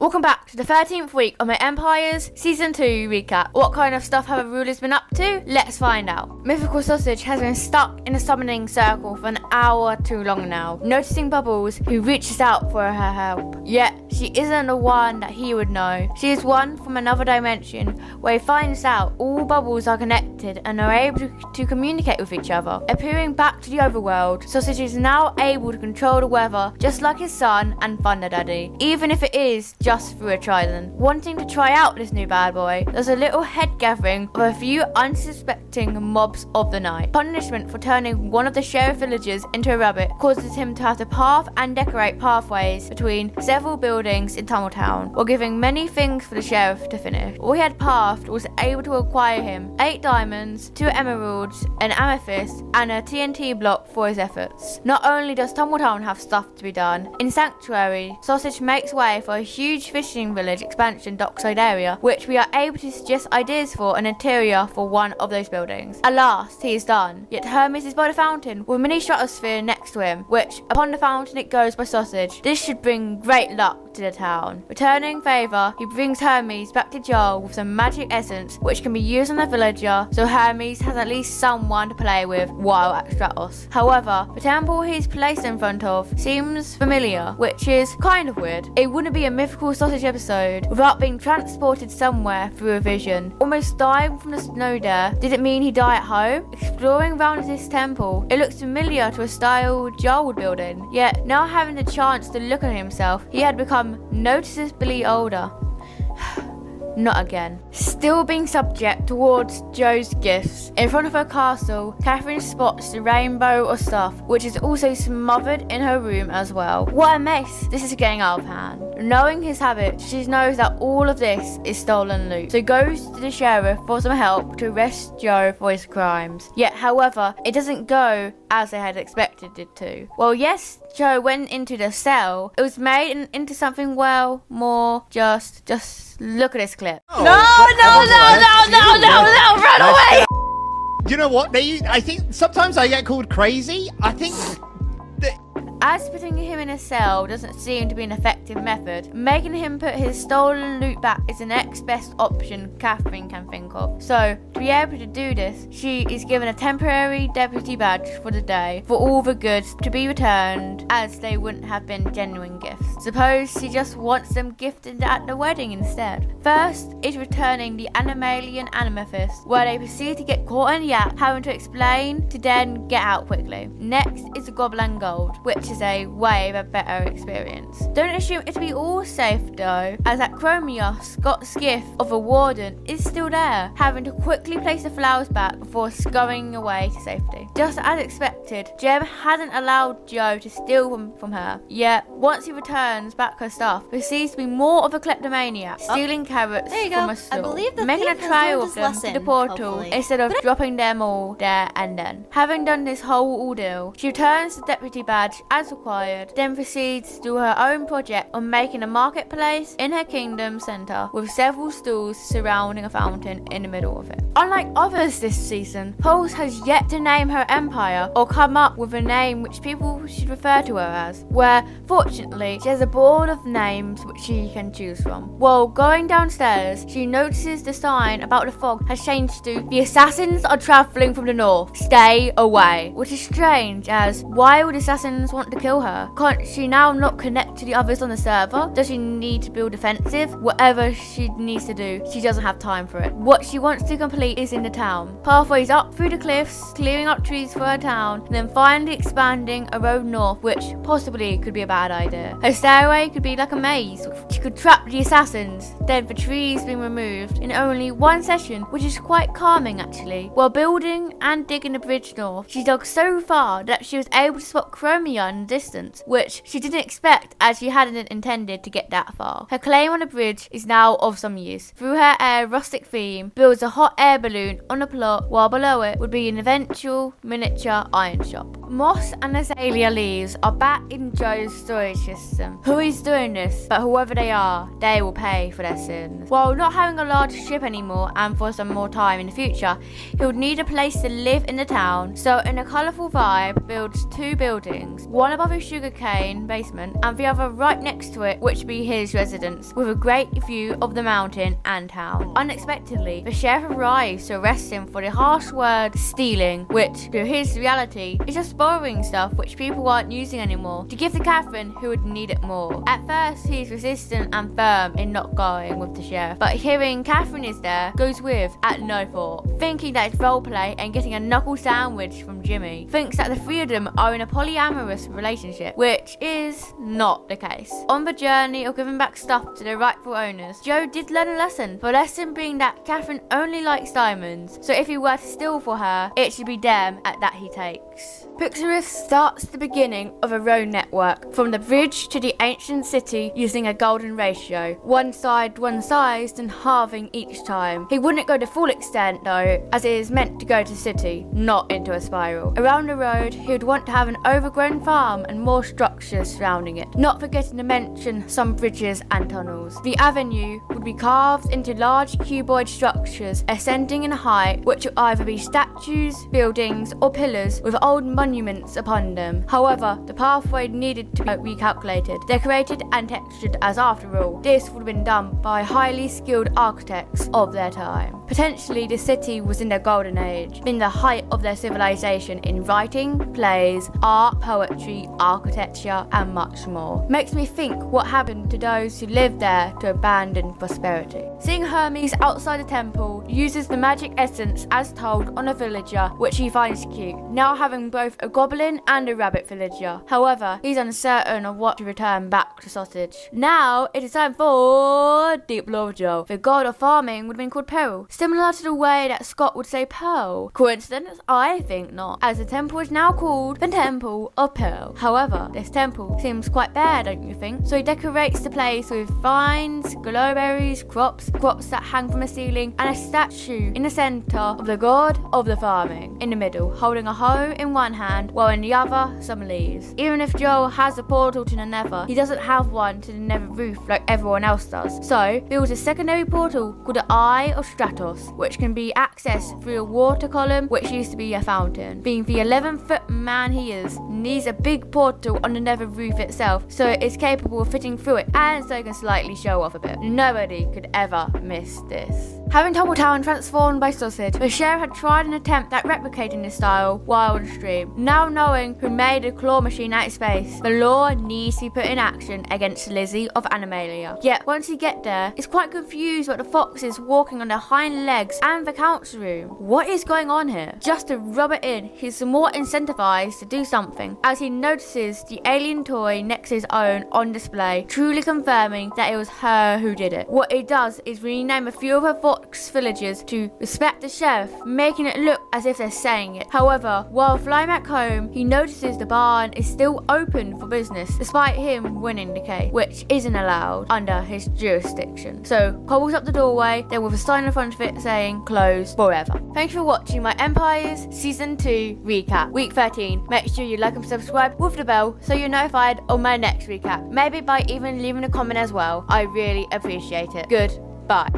Welcome back to the 13th week of my Empires Season 2 recap. What kind of stuff have the rulers been up to? Let's find out. Mythical Sausage has been stuck in a summoning circle for an hour too long now, noticing Bubbles, who reaches out for her help. Yet, she isn't the one that he would know. She is one from another dimension, where he finds out all Bubbles are connected and are able to communicate with each other. Appearing back to the overworld, Sausage is now able to control the weather, just like his son and Thunder Daddy, even if it is just through a trident. Wanting to try out this new bad boy, there's a little head gathering of a few unsuspecting mobs of the night. Punishment for turning one of the sheriff villagers into a rabbit causes him to have to path and decorate pathways between several buildings in Tumbletown, while giving many things for the sheriff to finish. All he had pathed was able to acquire him 8 diamonds, 2 emeralds, an amethyst, and a TNT block for his efforts. Not only does Tumbletown have stuff to be done, in Sanctuary, Sausage makes way for a huge fishing village expansion dockside area, which we are able to suggest ideas for an interior for one of those buildings. At last, he is done, yet Hermes is by the fountain with a mini stratosphere next to him, which, upon the fountain it goes by Sausage. This should bring great luck to the town. Returning favour, he brings Hermes back to Joel with some magic essence, which can be used on the villager, so Hermes has at least someone to play with while at Stratos. However, the temple he's placed in front of seems familiar, which is kind of weird. It wouldn't be a Mythical Sausage episode without being transported somewhere through a vision. Almost dying from the snow there, did it mean he died at home? Exploring around this temple, it looks familiar to a style Joel would build in, yet now having the chance to look at himself, he had become noticeably older. Not again. Still being subject towards Joe's gifts, in front of her castle, Katherine spots the rainbow of stuff, which is also smothered in her room as well. What a mess! This is getting out of hand. Knowing his habits, she knows that all of this is stolen loot, so goes to the sheriff for some help to arrest Joe for his crimes. Yet, however, it doesn't go as they had expected it to. Well, yes, Joe went into the cell, it was made into something, well, more just look at this clip. Oh, No, run away! You know what? I think sometimes I get called crazy. I think As putting him in a cell doesn't seem to be an effective method, making him put his stolen loot back is the next best option Katherine can think of. So, to be able to do this, she is given a temporary deputy badge for the day for all the goods to be returned, as they wouldn't have been genuine gifts. Suppose she just wants them gifted at the wedding instead. First is returning the Animalian Amethyst, where they proceed to get caught in the act, having to explain to then get out quickly. Next is the Goblin Gold, which is a way of a better experience. Don't assume it to be all safe though, as that Chromia Scott's gift of a warden is still there, having to quickly place the flowers back before scurrying away to safety. Just as expected, Jem hadn't allowed Joe to steal from her, yet once he returns back her stuff, proceeds to be more of a kleptomaniac, stealing carrots from a store, making a trail of them to the portal instead of dropping them all there and then. Having done this whole ordeal, she returns the deputy badge as required, then proceeds to do her own project on making a marketplace in her kingdom centre with several stalls surrounding a fountain in the middle of it. Unlike others this season, Pulse has yet to name her empire or come up with a name which people should refer to her as, where fortunately she has a board of names which she can choose from. While going downstairs, she notices the sign about the fog has changed to "The assassins are travelling from the north, stay away," which is strange, as why would assassins want to kill her? Can't she now not connect to the others on the server? Does she need to build defensive? Whatever she needs to do, she doesn't have time for it. What she wants to complete is in the town. Pathways up through the cliffs, clearing up trees for her town, and then finally expanding a road north, which possibly could be a bad idea. Her stairway could be like a maze. She could trap the assassins, then the trees being removed in only one session, which is quite calming actually. While building and digging the bridge north, she dug so far that she was able to spot Chromia in the distance, which she didn't expect as she hadn't intended to get that far. Her claim on the bridge is now of some use. Through her air rustic theme, builds a hot air balloon on the plot, while below it would be an eventual miniature iron shop. Moss and azalea leaves are back in Joe's storage system. Who is doing this? But whoever they are, they will pay for their sins. While not having a large ship anymore and for some more time in the future, he would need a place to live in the town, so in a colourful vibe builds 2 buildings. One one above his sugarcane basement and the other right next to it, which would be his residence, with a great view of the mountain and town. Unexpectedly, the sheriff arrives to arrest him for the harsh word stealing, which, to his reality, is just borrowing stuff which people aren't using anymore to give to Katherine, who would need it more. At first, he's resistant and firm in not going with the sheriff, but hearing Katherine is there, goes with at no thought, thinking that it's roleplay and getting a knuckle sandwich from Jimmy. Thinks that the three of them are in a polyamorous relationship, which is not the case. On the journey of giving back stuff to their rightful owners, Joe did learn a lesson, the lesson being that Katherine only likes diamonds, so if he were to steal for her, it should be them at that he takes. Pixarus starts the beginning of a road network from the bridge to the ancient city using a golden ratio, one sized and halving each time. He wouldn't go the full extent though, as it is meant to go to city, not into a spiral. Around the road, he would want to have an overgrown farm and more structures surrounding it, not forgetting to mention some bridges and tunnels. The avenue would be carved into large cuboid structures ascending in height, which would either be statues, buildings, or pillars with old monuments upon them. However, the pathway needed to be recalculated, decorated and textured, as after all, this would have been done by highly skilled architects of their time. Potentially, the city was in their golden age, in the height of their civilization in writing, plays, art, poetry, architecture, and much more. Makes me think what happened to those who lived there to abandon prosperity. Seeing Hermes outside the temple uses the magic essence as told on a villager, which he finds cute, now having both a goblin and a rabbit villager. However, he's uncertain of what to return back to Sausage. Now it is time for Deep Lore of Joe. The god of farming would have been called Peril, similar to the way that Scott would say Pearl. Coincidence? I think not, as the temple is now called the Temple of Pearl. However, this temple seems quite bare, don't you think? So he decorates the place with vines, glowberries, crops that hang from the ceiling, and a statue in the centre of the god of the farming, in the middle, holding a hoe in one hand, while in the other, some leaves. Even if Joel has a portal to the Nether, he doesn't have one to the Nether roof like everyone else does. So, builds a secondary portal called the Eye of Stratos, which can be accessed through a water column, which used to be a fountain. Being the 11-foot man he is, needs a big portal on the Nether roof itself, so it is capable of fitting through it, and so it can slightly show off a bit. Nobody could ever miss this. Having Tumbletown transformed by Sausage, the sheriff had tried an attempt at replicating this style while on stream. Now knowing who made the claw machine out of space, the law needs to be put in action against Lizzie of Animalia. Yet once you get there, he's quite confused about the foxes walking on their hind legs and the council room. What is going on here? Just to rub it in, he's more incentivized to do something, as he notices the alien toy next to his own on display, truly confirming that it was her who did it. What he does is rename a few of her fox villagers to respect the sheriff, making it look as if they're saying it. However, while flying back home, he notices the barn is still open for business, despite him winning the case, which isn't allowed under his jurisdiction. So, cobbles up the doorway, then with a sign in front of it saying, closed forever. Thank you for watching my Empires Season 2 recap, week 13. Make sure you like and subscribe with the bell so you're notified on my next recap. Maybe by even leaving a comment as well. I really appreciate it. Goodbye.